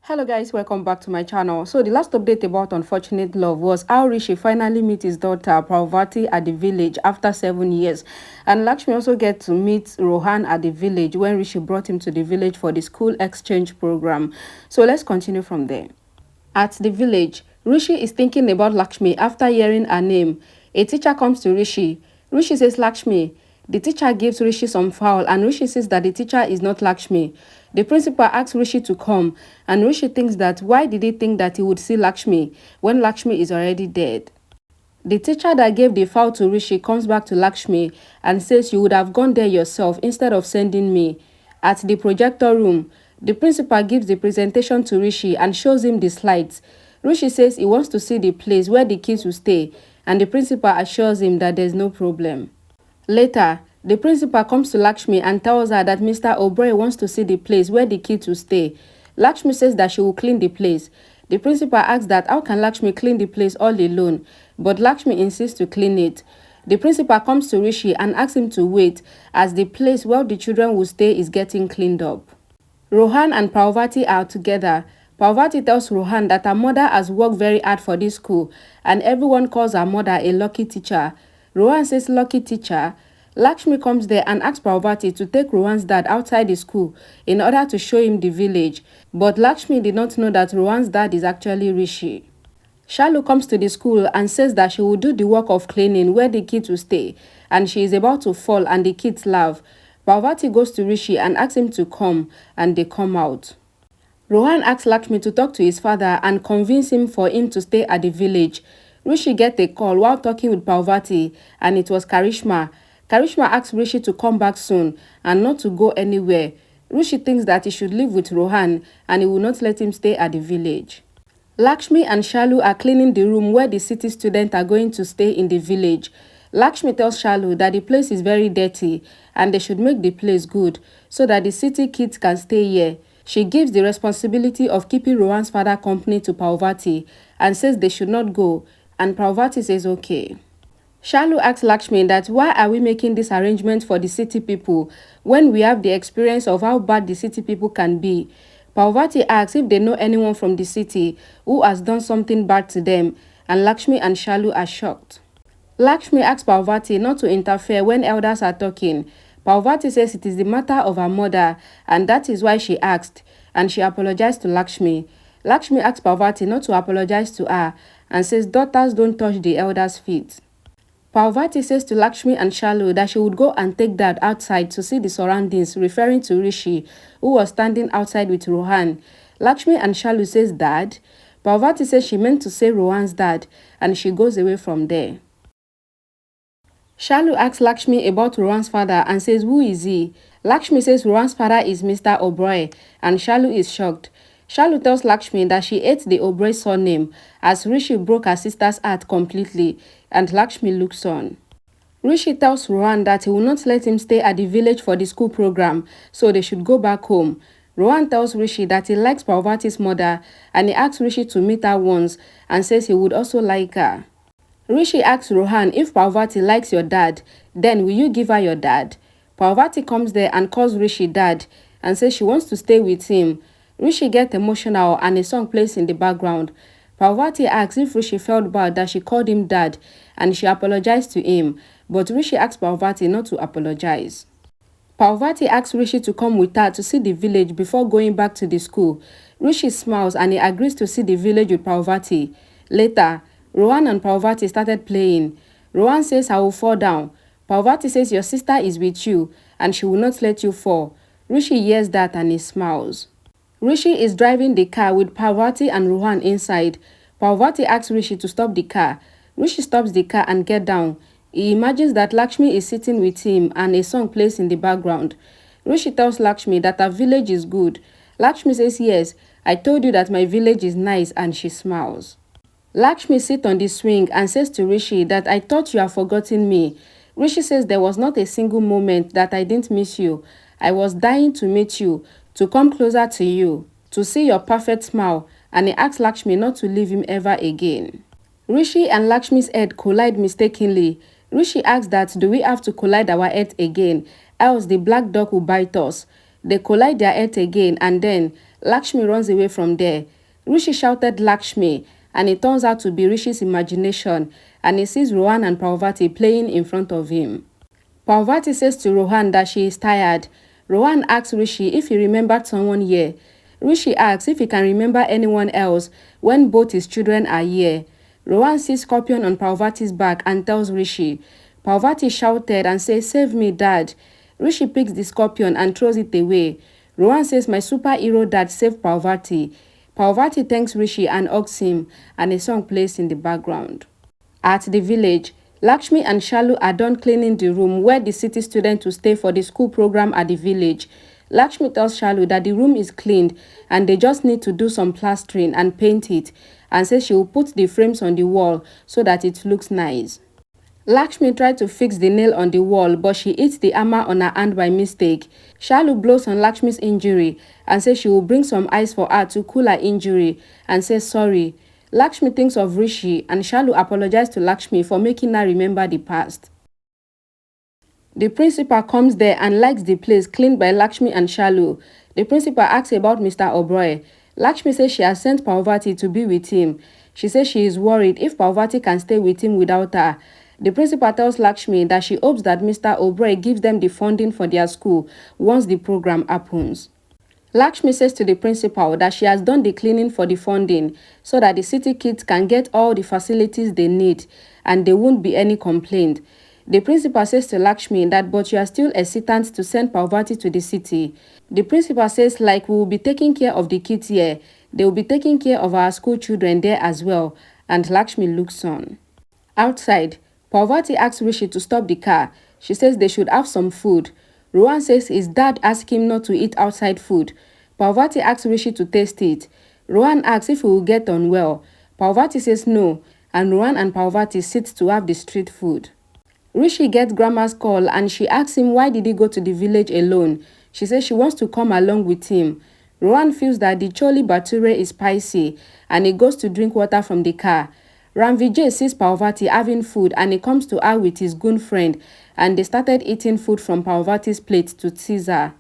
Hello guys, welcome back to my channel. So the last update about Unfortunate Love was how Rishi finally meet his daughter Parvati at the village after 7 years. And Lakshmi also get to meet Rohan at the village when Rishi brought him to the village for the school exchange program. So let's continue from there. At the village, Rishi is thinking about Lakshmi after hearing her name. A teacher comes to Rishi. Rishi says Lakshmi. The teacher gives Rishi some foul and Rishi says that the teacher is not Lakshmi. The principal asks Rishi to come and Rishi thinks that why did he think that he would see Lakshmi when Lakshmi is already dead. The teacher that gave the foul to Rishi comes back to Lakshmi and says you would have gone there yourself instead of sending me. At the projector room, the principal gives the presentation to Rishi and shows him the slides. Rishi says he wants to see the place where the kids will stay and the principal assures him that there's no problem. Later, the principal comes to Lakshmi and tells her that Mr. Oberoi wants to see the place where the kids will stay. Lakshmi says that she will clean the place. The principal asks that how can Lakshmi clean the place all alone, but Lakshmi insists to clean it. The principal comes to Rishi and asks him to wait as the place where the children will stay is getting cleaned up. Rohan and Parvati are together. Parvati tells Rohan that her mother has worked very hard for this school and everyone calls her mother a lucky teacher. Rohan says lucky teacher. Lakshmi comes there and asks Parvati to take Rohan's dad outside the school in order to show him the village. But Lakshmi did not know that Rohan's dad is actually Rishi. Shalu comes to the school and says that she will do the work of cleaning where the kids will stay and she is about to fall and the kids laugh. Parvati goes to Rishi and asks him to come and they come out. Rohan asks Lakshmi to talk to his father and convince him for him to stay at the village. Rishi gets a call while talking with Parvati and it was Karishma. Karishma asks Rishi to come back soon and not to go anywhere. Rishi thinks that he should live with Rohan and he will not let him stay at the village. Lakshmi and Shalu are cleaning the room where the city students are going to stay in the village. Lakshmi tells Shalu that the place is very dirty and they should make the place good so that the city kids can stay here. She gives the responsibility of keeping Rohan's father company to Parvati and says they should not go, and Parvati says okay. Shalu asks Lakshmi that why are we making this arrangement for the city people when we have the experience of how bad the city people can be. Parvati asks if they know anyone from the city who has done something bad to them, and Lakshmi and Shalu are shocked. Lakshmi asks Parvati not to interfere when elders are talking. Parvati says it is the matter of her mother and that is why she asked, and she apologized to Lakshmi. Lakshmi asks Parvati not to apologize to her and says daughters don't touch the elders' feet. Parvati says to Lakshmi and Shalu that she would go and take dad outside to see the surroundings, referring to Rishi, who was standing outside with Rohan. Lakshmi and Shalu says dad. Parvati says she meant to say Rohan's dad and she goes away from there. Shalu asks Lakshmi about Rohan's father and says who is he? Lakshmi says Rohan's father is Mr. Oberoi and Shalu is shocked. Shalu tells Lakshmi that she hates the Oberoi surname as Rishi broke her sister's heart completely and Lakshmi looks on. Rishi tells Rohan that he will not let him stay at the village for the school program so they should go back home. Rohan tells Rishi that he likes Parvati's mother and he asks Rishi to meet her once and says he would also like her. Rishi asks Rohan if Parvati likes your dad, then will you give her your dad? Parvati comes there and calls Rishi dad and says she wants to stay with him. Rishi gets emotional and a song plays in the background. Parvati asks if Rishi felt bad that she called him dad and she apologized to him, but Rishi asks Parvati not to apologize. Parvati asks Rishi to come with her to see the village before going back to the school. Rishi smiles and he agrees to see the village with Parvati. Later, Rohan and Parvati started playing. Rohan says I will fall down. Parvati says your sister is with you and she will not let you fall. Rishi hears that and he smiles. Rishi is driving the car with Parvati and Rohan inside. Parvati asks Rishi to stop the car. Rishi stops the car and gets down. He imagines that Lakshmi is sitting with him and a song plays in the background. Rishi tells Lakshmi that her village is good. Lakshmi says yes, I told you that my village is nice and she smiles. Lakshmi sits on the swing and says to Rishi that I thought you have forgotten me. Rishi says there was not a single moment that I didn't miss you. I was dying to meet you, to come closer to you, to see your perfect smile, and he asks Lakshmi not to leave him ever again. Rishi and Lakshmi's head collide mistakenly. Rishi asks that do we have to collide our heads again, else the black dog will bite us. They collide their heads again, and then Lakshmi runs away from there. Rishi shouted Lakshmi, and it turns out to be Rishi's imagination, and he sees Rohan and Parvati playing in front of him. Parvati says to Rohan that she is tired. Rohan asks Rishi if he remembered someone here. Rishi asks if he can remember anyone else when both his children are here. Rohan sees Scorpion on Parvati's back and tells Rishi. Parvati shouted and says, "Save me, Dad." Rishi picks the scorpion and throws it away. Rohan says, "My superhero dad saved Parvati." Parvati thanks Rishi and hugs him, and a song plays in the background. At the village, Lakshmi and Shalu are done cleaning the room where the city students will stay for the school program at the village. Lakshmi tells Shalu that the room is cleaned and they just need to do some plastering and paint it, and says she will put the frames on the wall so that it looks nice. Lakshmi tried to fix the nail on the wall, but she hits the hammer on her hand by mistake. Shalu blows on Lakshmi's injury and says she will bring some ice for her to cool her injury, and says sorry. Lakshmi thinks of Rishi, and Shalu apologizes to Lakshmi for making her remember the past. The principal comes there and likes the place cleaned by Lakshmi and Shalu. The principal asks about Mr. Oberoi. Lakshmi says she has sent Parvati to be with him. She says she is worried if Parvati can stay with him without her. The principal tells Lakshmi that she hopes that Mr. Oberoi gives them the funding for their school once the program happens. Lakshmi says to the principal that she has done the cleaning for the funding so that the city kids can get all the facilities they need and there won't be any complaint. The principal says to Lakshmi that but you are still hesitant to send Parvati to the city. The principal says like we will be taking care of the kids here, they will be taking care of our school children there as well, and Lakshmi looks on. Outside, Parvati asks Rishi to stop the car. She says they should have some food. Rohan says his dad asked him not to eat outside food. Parvati asks Rishi to taste it. Rohan asks if he will get on well. Parvati says no, and Rohan and Parvati sit to have the street food. Rishi gets Grandma's call and she asks him why did he go to the village alone. She says she wants to come along with him. Rohan feels that the chole bhature is spicy and he goes to drink water from the car. Vijay sees Parvati having food and he comes to her with his goon friend, and they started eating food from Parvati's plate to tease her.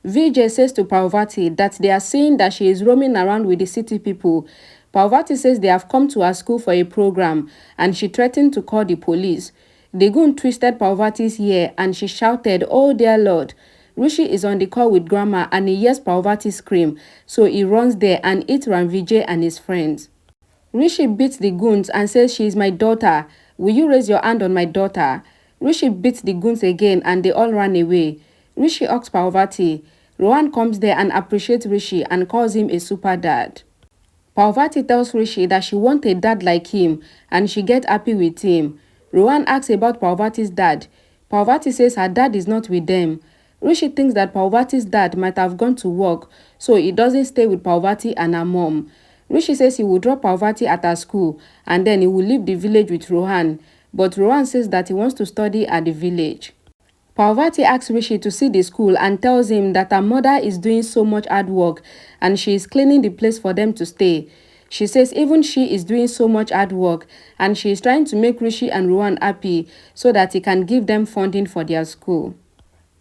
Vijay says to Parvati that they are saying that she is roaming around with the city people. Parvati says they have come to her school for a program and she threatened to call the police. The goon twisted Parvati's ear and she shouted, "Oh dear Lord." Rishi is on the call with Grandma and he hears Parvati scream, so he runs there and eats Vijay and his friends. Rishi beats the goons and says, "She is my daughter. Will you raise your hand on my daughter?" Rishi beats the goons again and they all run away. Rishi asks Parvati. Rohan comes there and appreciates Rishi and calls him a super dad. Parvati tells Rishi that she wants a dad like him and she gets happy with him. Rohan asks about Parvati's dad. Parvati says her dad is not with them. Rishi thinks that Parvati's dad might have gone to work, so he doesn't stay with Parvati and her mom. Rishi says he will drop Parvati at her school and then he will leave the village with Rohan, but Rohan says that he wants to study at the village. Parvati asks Rishi to see the school and tells him that her mother is doing so much hard work and she is cleaning the place for them to stay. She says even she is doing so much hard work and she is trying to make Rishi and Rohan happy so that he can give them funding for their school.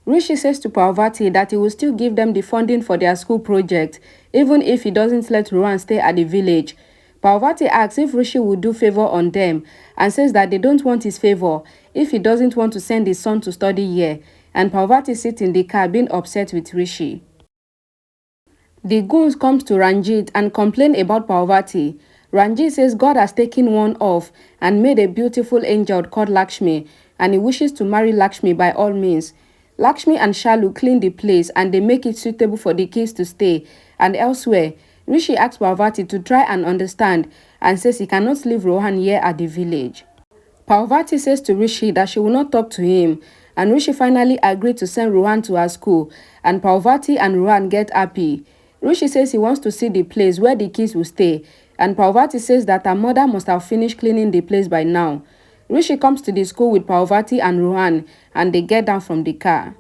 Rishi says to Parvati that he will still give them the funding for their school project, even if he doesn't let Rohan stay at the village. Parvati asks if Rishi will do favor on them and says that they don't want his favor if he doesn't want to send his son to study here, and Parvati sits in the car being upset with Rishi. The goons comes to Ranjit and complain about Parvati. Ranjit says God has taken one off and made a beautiful angel called Lakshmi, and he wishes to marry Lakshmi by all means. Lakshmi and Shalu clean the place and they make it suitable for the kids to stay, and elsewhere, Rishi asks Parvati to try and understand and says he cannot leave Rohan here at the village. Parvati says to Rishi that she will not talk to him, and Rishi finally agreed to send Rohan to her school, and Parvati and Rohan get happy. Rishi says he wants to see the place where the kids will stay, and Parvati says that her mother must have finished cleaning the place by now. Rishi comes to the school with Parvati and Rohan and they get down from the car.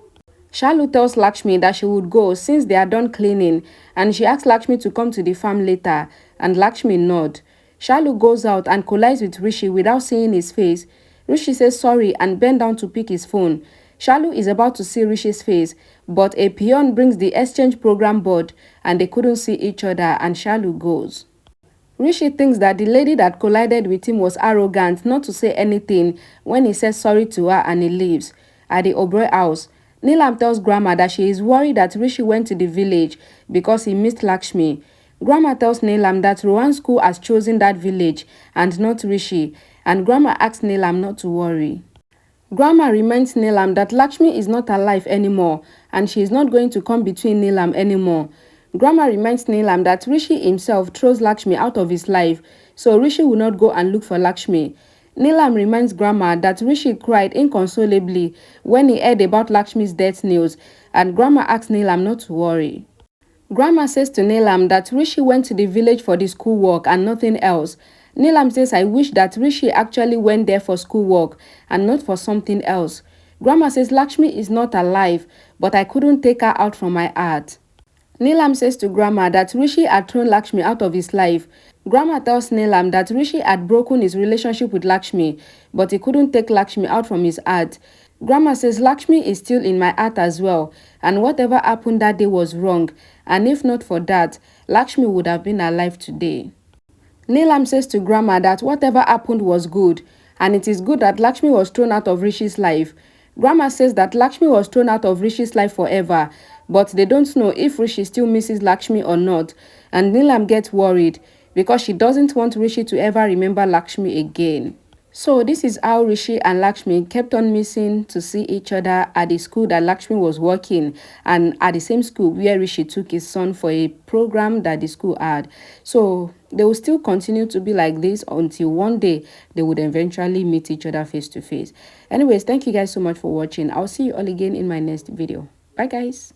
Shalu tells Lakshmi that she would go since they are done cleaning, and she asks Lakshmi to come to the farm later, and Lakshmi nods. Shalu goes out and collides with Rishi without seeing his face. Rishi says sorry and bends down to pick his phone. Shalu is about to see Rishi's face, but a peon brings the exchange program board and they couldn't see each other and Shalu goes. Rishi thinks that the lady that collided with him was arrogant not to say anything when he says sorry to her and he leaves. At the Oberoi house, Neelam tells Grandma that she is worried that Rishi went to the village because he missed Lakshmi. Grandma tells Neelam that Rohan's school has chosen that village and not Rishi, and Grandma asks Neelam not to worry. Grandma reminds Neelam that Lakshmi is not alive anymore and she is not going to come between Neelam anymore. Grandma reminds Neelam that Rishi himself throws Lakshmi out of his life, so Rishi will not go and look for Lakshmi. Neelam reminds Grandma that Rishi cried inconsolably when he heard about Lakshmi's death news, and Grandma asks Neelam not to worry. Grandma says to Neelam that Rishi went to the village for the schoolwork and nothing else. Neelam says, I wish that Rishi actually went there for schoolwork and not for something else. Grandma says Lakshmi is not alive, but I couldn't take her out from my heart. Neelam says to Grandma that Rishi had thrown Lakshmi out of his life. Grandma tells Neelam that Rishi had broken his relationship with Lakshmi, but he couldn't take Lakshmi out from his heart. Grandma says Lakshmi is still in my heart as well, and whatever happened that day was wrong, and if not for that, Lakshmi would have been alive today. Neelam says to Grandma that whatever happened was good, and it is good that Lakshmi was thrown out of Rishi's life. Grandma says that Lakshmi was thrown out of Rishi's life forever, but they don't know if Rishi still misses Lakshmi or not, and Neelam gets worried because she doesn't want Rishi to ever remember Lakshmi again. So this is how Rishi and Lakshmi kept on missing to see each other at the school that Lakshmi was working and at the same school where Rishi took his son for a program that the school had. So they will still continue to be like this until one day they would eventually meet each other face to face. Anyways, thank you guys so much for watching. I'll see you all again in my next video. Bye guys.